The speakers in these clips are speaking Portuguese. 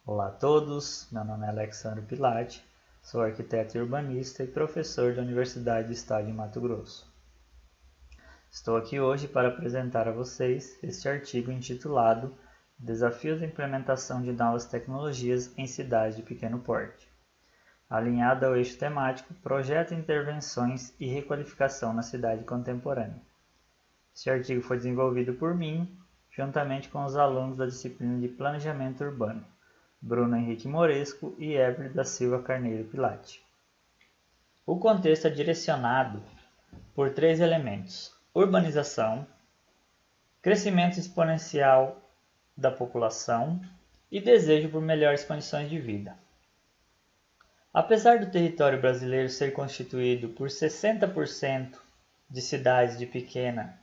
Olá a todos, meu nome é Alexandre Pilate, sou arquiteto e urbanista e professor da Universidade do Estado de Mato Grosso. Estou aqui hoje para apresentar a vocês este artigo intitulado Desafios de implementação de novas tecnologias em cidades de pequeno porte, alinhado ao eixo temático Projeto de Intervenções e Requalificação na Cidade Contemporânea. Este artigo foi desenvolvido por mim, juntamente com os alunos da disciplina de Planejamento Urbano, Bruno Henrique Moresco e Evelyn da Silva Carneiro Pilate. O contexto é direcionado por três elementos: urbanização, crescimento exponencial da população e desejo por melhores condições de vida. Apesar do território brasileiro ser constituído por 60% de cidades de pequena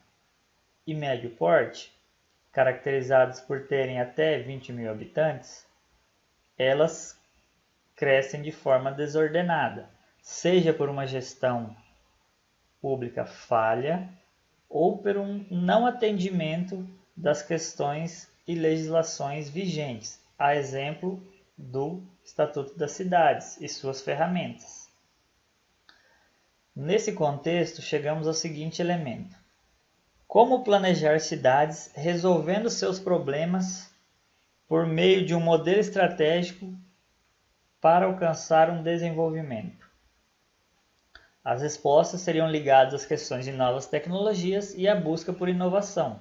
e médio porte, caracterizadas por terem até 20 mil habitantes, elas crescem de forma desordenada, seja por uma gestão pública falha ou por um não atendimento das questões e legislações vigentes, a exemplo do Estatuto das Cidades e suas ferramentas. Nesse contexto, chegamos ao seguinte elemento: como planejar cidades resolvendo seus problemas por meio de um modelo estratégico para alcançar um desenvolvimento. As respostas seriam ligadas às questões de novas tecnologias e à busca por inovação,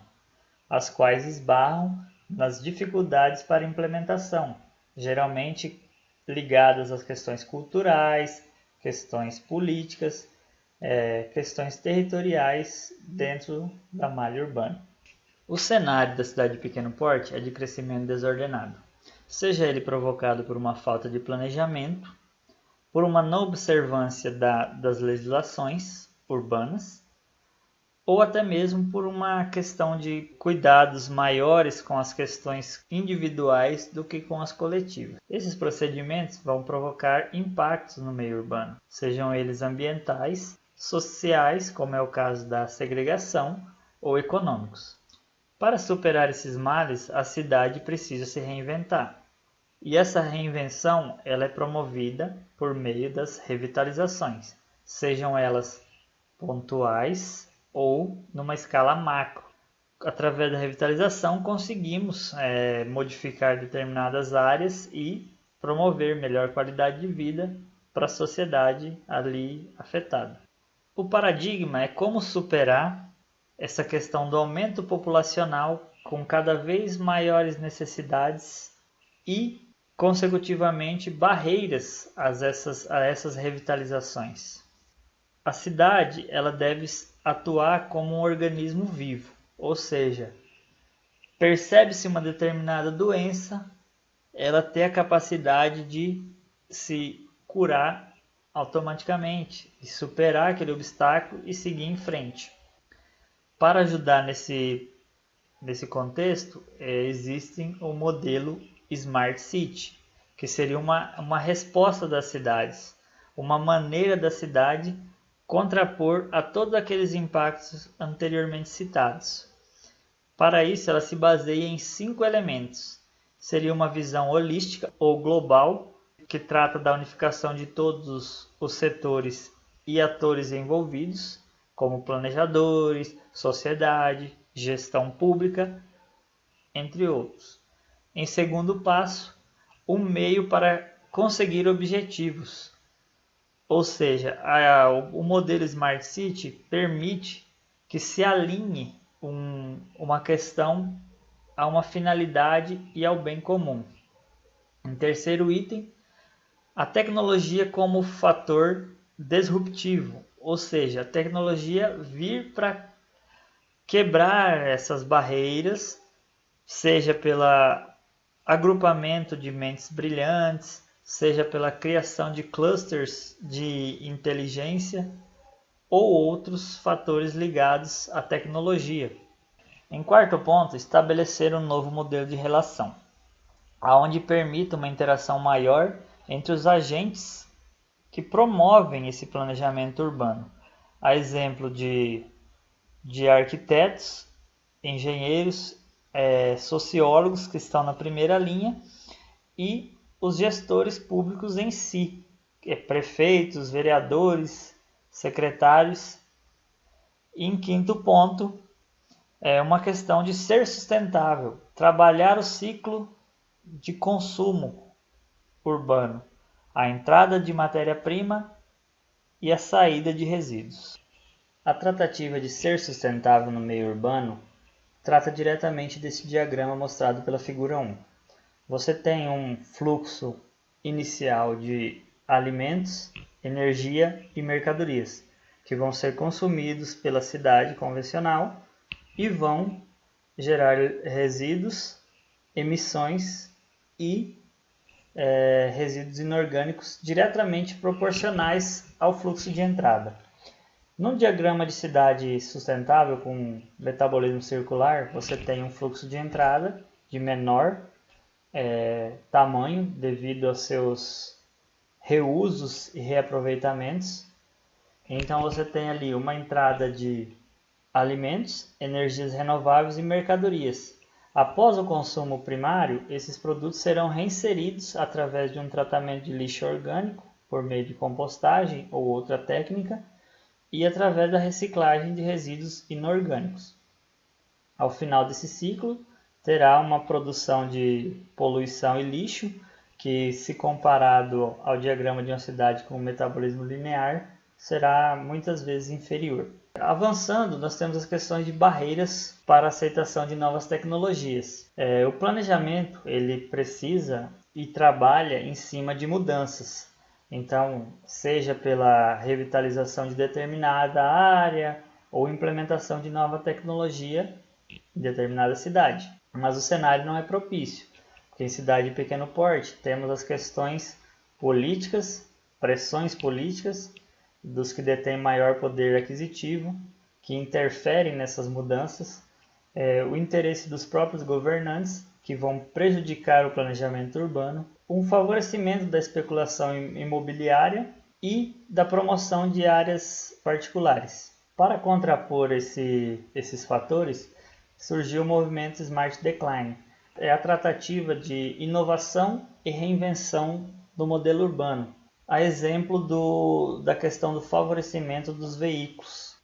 as quais esbarram nas dificuldades para implementação, geralmente ligadas às questões culturais, questões políticas, questões territoriais dentro da malha urbana. O cenário da cidade de pequeno porte é de crescimento desordenado, seja ele provocado por uma falta de planejamento, por uma não observância das legislações urbanas, ou até mesmo por uma questão de cuidados maiores com as questões individuais do que com as coletivas. Esses procedimentos vão provocar impactos no meio urbano, sejam eles ambientais, sociais, como é o caso da segregação, ou econômicos. Para superar esses males, a cidade precisa se reinventar. E essa reinvenção ela é promovida por meio das revitalizações, sejam elas pontuais ou numa escala macro. Através da revitalização conseguimos modificar determinadas áreas e promover melhor qualidade de vida para a sociedade ali afetada. O paradigma é como superar essa questão do aumento populacional com cada vez maiores necessidades e, consecutivamente, barreiras a essas revitalizações. A cidade ela deve atuar como um organismo vivo, ou seja, percebe-se uma determinada doença, ela tem a capacidade de se curar automaticamente, de superar aquele obstáculo e seguir em frente. Para ajudar nesse contexto, existe o modelo Smart City, que seria uma resposta das cidades, uma maneira da cidade contrapor a todos aqueles impactos anteriormente citados. Para isso, ela se baseia em 5 elementos. Seria uma visão holística ou global, que trata da unificação de todos os setores e atores envolvidos, como planejadores, sociedade, gestão pública, entre outros. Em segundo passo, um meio para conseguir objetivos, ou seja, o modelo Smart City permite que se alinhe uma questão a uma finalidade e ao bem comum. Em terceiro item, a tecnologia como fator disruptivo, ou seja, a tecnologia vir para quebrar essas barreiras, seja pelo agrupamento de mentes brilhantes, seja pela criação de clusters de inteligência ou outros fatores ligados à tecnologia. Em quarto ponto, estabelecer um novo modelo de relação, onde permita uma interação maior entre os agentes que promovem esse planejamento urbano, a exemplo de arquitetos, engenheiros, sociólogos que estão na primeira linha e os gestores públicos em si, prefeitos, vereadores, secretários. E em quinto ponto, é uma questão de ser sustentável, trabalhar o ciclo de consumo urbano, a entrada de matéria-prima e a saída de resíduos. A tratativa de ser sustentável no meio urbano trata diretamente desse diagrama mostrado pela figura 1. Você tem um fluxo inicial de alimentos, energia e mercadorias, que vão ser consumidos pela cidade convencional e vão gerar resíduos, emissões e resíduos inorgânicos diretamente proporcionais ao fluxo de entrada. No diagrama de cidade sustentável com metabolismo circular, você tem um fluxo de entrada de menor tamanho devido aos seus reusos e reaproveitamentos. Então você tem ali uma entrada de alimentos, energias renováveis e mercadorias. Após o consumo primário, esses produtos serão reinseridos através de um tratamento de lixo orgânico, por meio de compostagem ou outra técnica, e através da reciclagem de resíduos inorgânicos. Ao final desse ciclo, terá uma produção de poluição e lixo, que, se comparado ao diagrama de uma cidade com um metabolismo linear, será muitas vezes inferior. Avançando, nós temos as questões de barreiras para a aceitação de novas tecnologias. O planejamento ele precisa e trabalha em cima de mudanças. Então, seja pela revitalização de determinada área ou implementação de nova tecnologia em determinada cidade. Mas o cenário não é propício, porque em cidade de pequeno porte temos as questões políticas, pressões políticas dos que detêm maior poder aquisitivo, que interferem nessas mudanças, o interesse dos próprios governantes, que vão prejudicar o planejamento urbano, um favorecimento da especulação imobiliária e da promoção de áreas particulares. Para contrapor esses fatores, surgiu o movimento Smart Decline. É a tratativa de inovação e reinvenção do modelo urbano, a exemplo da questão do favorecimento dos veículos.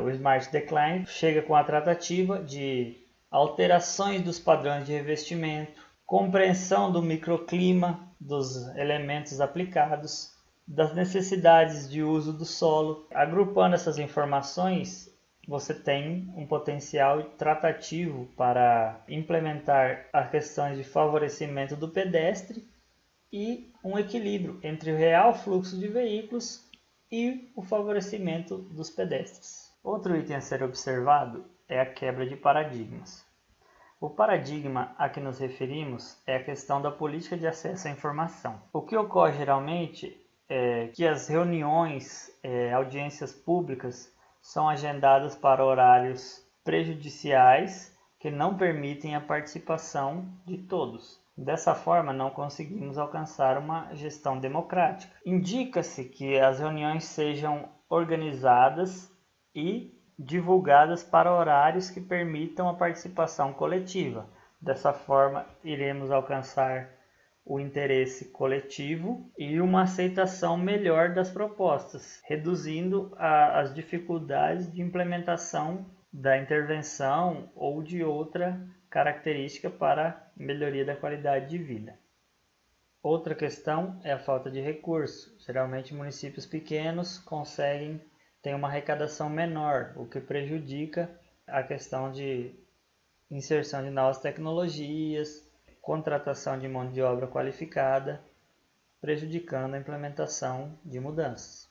O Smart Decline chega com a tratativa de alterações dos padrões de revestimento, compreensão do microclima, dos elementos aplicados, das necessidades de uso do solo. Agrupando essas informações, você tem um potencial tratativo para implementar as questões de favorecimento do pedestre e um equilíbrio entre o real fluxo de veículos e o favorecimento dos pedestres. Outro item a ser observado é a quebra de paradigmas. O paradigma a que nos referimos é a questão da política de acesso à informação. O que ocorre geralmente é que as reuniões, audiências públicas são agendadas para horários prejudiciais que não permitem a participação de todos. Dessa forma, não conseguimos alcançar uma gestão democrática. Indica-se que as reuniões sejam organizadas e divulgadas para horários que permitam a participação coletiva. Dessa forma, iremos alcançar o interesse coletivo e uma aceitação melhor das propostas, reduzindo as dificuldades de implementação da intervenção ou de outra característica para melhoria da qualidade de vida. Outra questão é a falta de recursos. Geralmente municípios pequenos têm uma arrecadação menor, o que prejudica a questão de inserção de novas tecnologias, contratação de mão de obra qualificada, prejudicando a implementação de mudanças.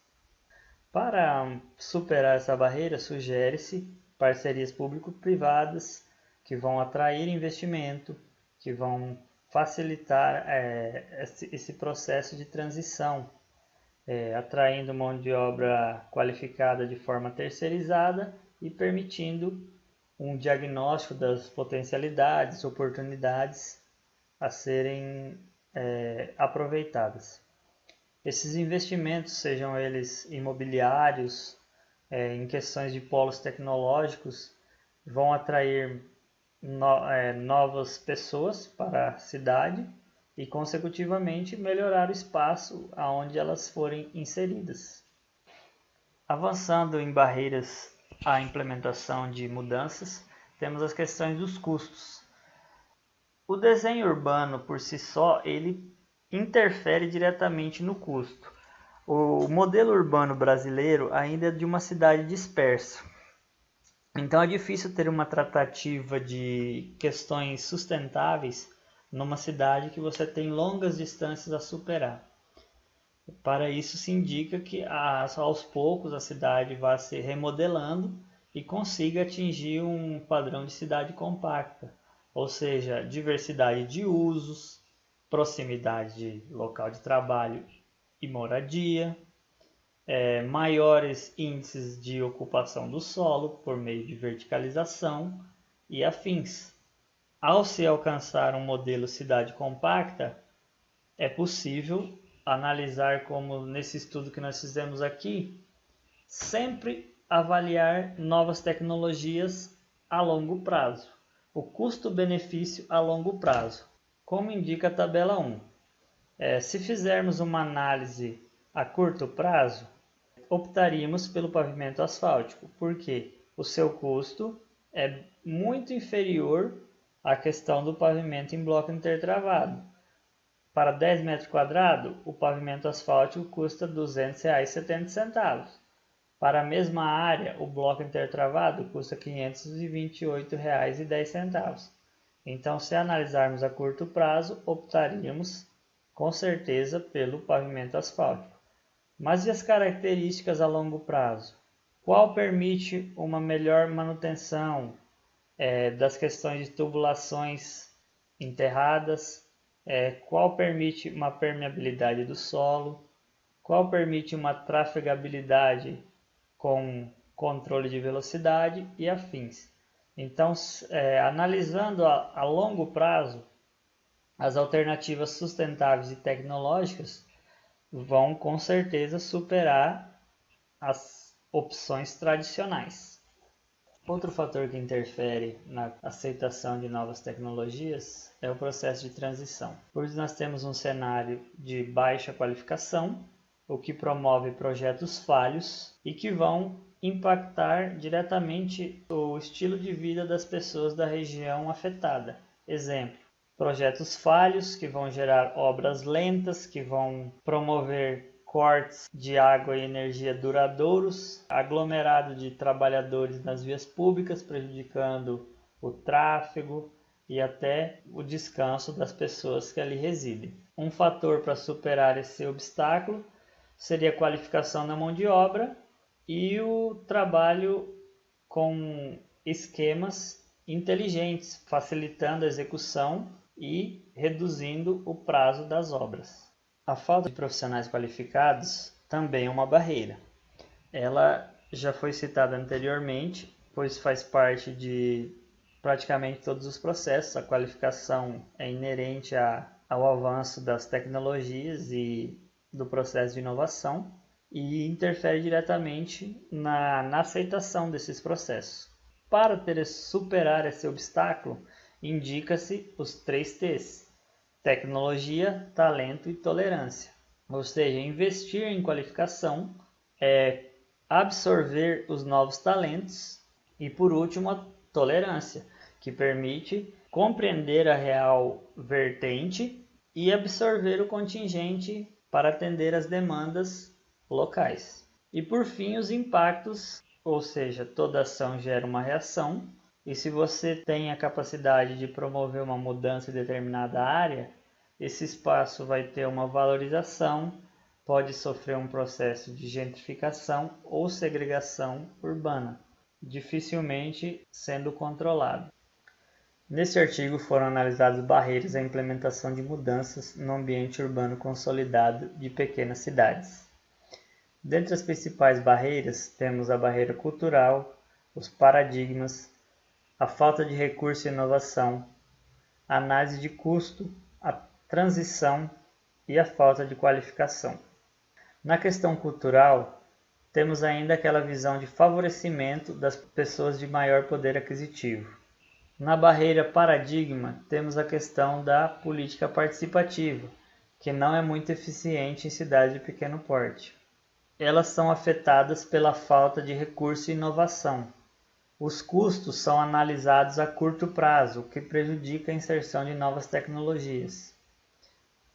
Para superar essa barreira, sugere-se parcerias público-privadas que vão atrair investimento, que vão facilitar esse processo de transição, atraindo mão de obra qualificada de forma terceirizada e permitindo um diagnóstico das potencialidades, oportunidades a serem aproveitadas. Esses investimentos, sejam eles imobiliários, em questões de polos tecnológicos, vão atrair novas pessoas para a cidade e, consecutivamente, melhorar o espaço aonde elas forem inseridas. Avançando em barreiras à implementação de mudanças, temos as questões dos custos. O desenho urbano, por si só, ele interfere diretamente no custo. O modelo urbano brasileiro ainda é de uma cidade dispersa. Então é difícil ter uma tratativa de questões sustentáveis numa cidade que você tem longas distâncias a superar. Para isso se indica que aos poucos a cidade vá se remodelando e consiga atingir um padrão de cidade compacta, ou seja, diversidade de usos, proximidade de local de trabalho e moradia, maiores índices de ocupação do solo por meio de verticalização e afins. Ao se alcançar um modelo cidade compacta, é possível analisar, como nesse estudo que nós fizemos aqui, sempre avaliar novas tecnologias a longo prazo, o custo-benefício a longo prazo, como indica a tabela 1. Se fizermos uma análise a curto prazo, optaríamos pelo pavimento asfáltico, porque o seu custo é muito inferior à questão do pavimento em bloco intertravado. Para 10 metros quadrados, o pavimento asfáltico custa R$ 200,70. Para a mesma área, o bloco intertravado custa R$ 528,10. Então, se analisarmos a curto prazo, optaríamos com certeza pelo pavimento asfáltico. Mas e as características a longo prazo? Qual permite uma melhor manutenção das questões de tubulações enterradas? Qual permite uma permeabilidade do solo? Qual permite uma trafegabilidade com controle de velocidade e afins? Então, analisando a longo prazo, as alternativas sustentáveis e tecnológicas vão com certeza superar as opções tradicionais. Outro fator que interfere na aceitação de novas tecnologias é o processo de transição, pois nós temos um cenário de baixa qualificação, o que promove projetos falhos e que vão impactar diretamente o estilo de vida das pessoas da região afetada. Exemplo: projetos falhos que vão gerar obras lentas, que vão promover cortes de água e energia duradouros, aglomerado de trabalhadores nas vias públicas, prejudicando o tráfego e até o descanso das pessoas que ali residem. Um fator para superar esse obstáculo seria a qualificação da mão de obra e o trabalho com esquemas inteligentes, facilitando a execução e reduzindo o prazo das obras. A falta de profissionais qualificados também é uma barreira. Ela já foi citada anteriormente, pois faz parte de praticamente todos os processos. A qualificação é inerente ao avanço das tecnologias e do processo de inovação e interfere diretamente na aceitação desses processos. Para superar esse obstáculo, indica-se os 3 T's: tecnologia, talento e tolerância. Ou seja, investir em qualificação, absorver os novos talentos e, por último, a tolerância, que permite compreender a real vertente e absorver o contingente para atender às demandas locais. E, por fim, os impactos, ou seja, toda ação gera uma reação. E se você tem a capacidade de promover uma mudança em determinada área, esse espaço vai ter uma valorização, pode sofrer um processo de gentrificação ou segregação urbana, dificilmente sendo controlado. Neste artigo foram analisadas barreiras à implementação de mudanças no ambiente urbano consolidado de pequenas cidades. Dentre as principais barreiras, temos a barreira cultural, os paradigmas, a falta de recurso e inovação, a análise de custo, a transição e a falta de qualificação. Na questão cultural, temos ainda aquela visão de favorecimento das pessoas de maior poder aquisitivo. Na barreira paradigma, temos a questão da política participativa, que não é muito eficiente em cidades de pequeno porte. Elas são afetadas pela falta de recurso e inovação. Os custos são analisados a curto prazo, o que prejudica a inserção de novas tecnologias.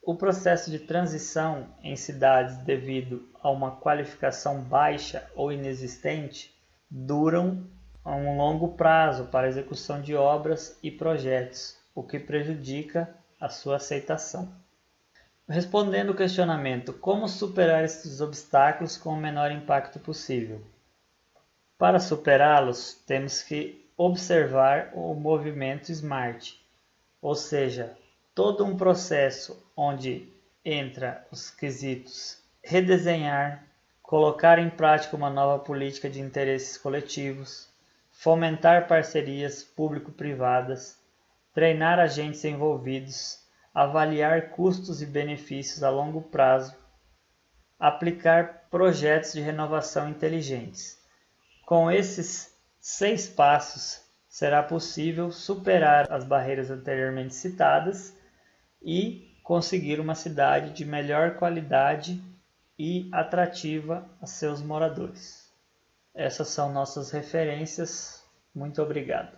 O processo de transição em cidades devido a uma qualificação baixa ou inexistente duram a um longo prazo para a execução de obras e projetos, o que prejudica a sua aceitação. Respondendo o questionamento, como superar esses obstáculos com o menor impacto possível? Para superá-los, temos que observar o movimento SMART, ou seja, todo um processo onde entra os quesitos redesenhar, colocar em prática uma nova política de interesses coletivos, fomentar parcerias público-privadas, treinar agentes envolvidos, avaliar custos e benefícios a longo prazo, aplicar projetos de renovação inteligentes. Com esses 6 passos, será possível superar as barreiras anteriormente citadas e conseguir uma cidade de melhor qualidade e atrativa a seus moradores. Essas são nossas referências. Muito obrigado.